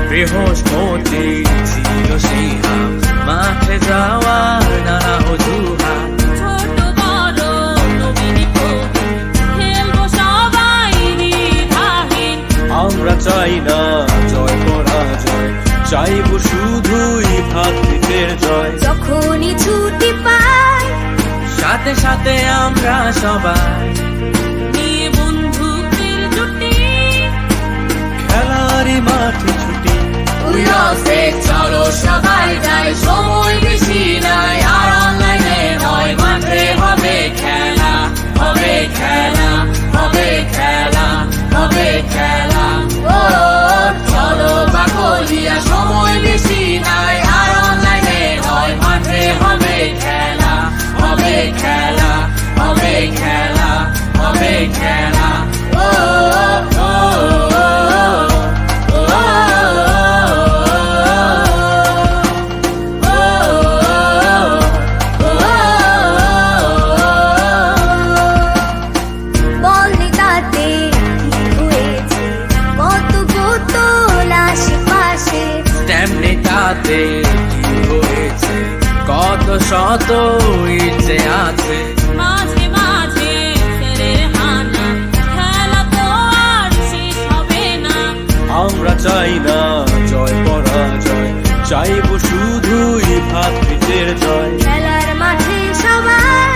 বৃহস্পতি ছিল সিংহাম, মাঠে যাওয়ার নানা অজুহাত। ছোট বড় নবীন কবি, খেলবো সবাই দ্বিধাহীন। আমরা চাই না জয় পরাজয়, চাইব শুধুই ভ্রাতৃত্বের জয়। যখনই ছুটি পাই, সাথে সাথে আমরা সবাই নিয়ে বন্ধুদের জুটি, খেলারই মাঠে ছুটি। উল্লাসে চলো সবাই যাই, সময় বেশি নাই আর অনলাইনে নয়। মাঠে হবে খেলা, হবে খেলা, হবে খেলা, হবে খেলা। ও চলো বাকলিয়া, সময় বেশি নাই আর অনলাইনে নয়। মাঠে হবে খেলা, হবে খেলা, হবে খেলা, হবে খেলা। ও ও তাতে কি হয়েছে, কত শত ইচ্ছে আছে। মাঝে মাঝে ছেলের হানা, খেলা তো আর শেষ হবে না। আমরা চাই না জয় পরাজয়, চাইব শুধুই ভ্রাতৃত্বের জয়। খেলার মাঠে সবাই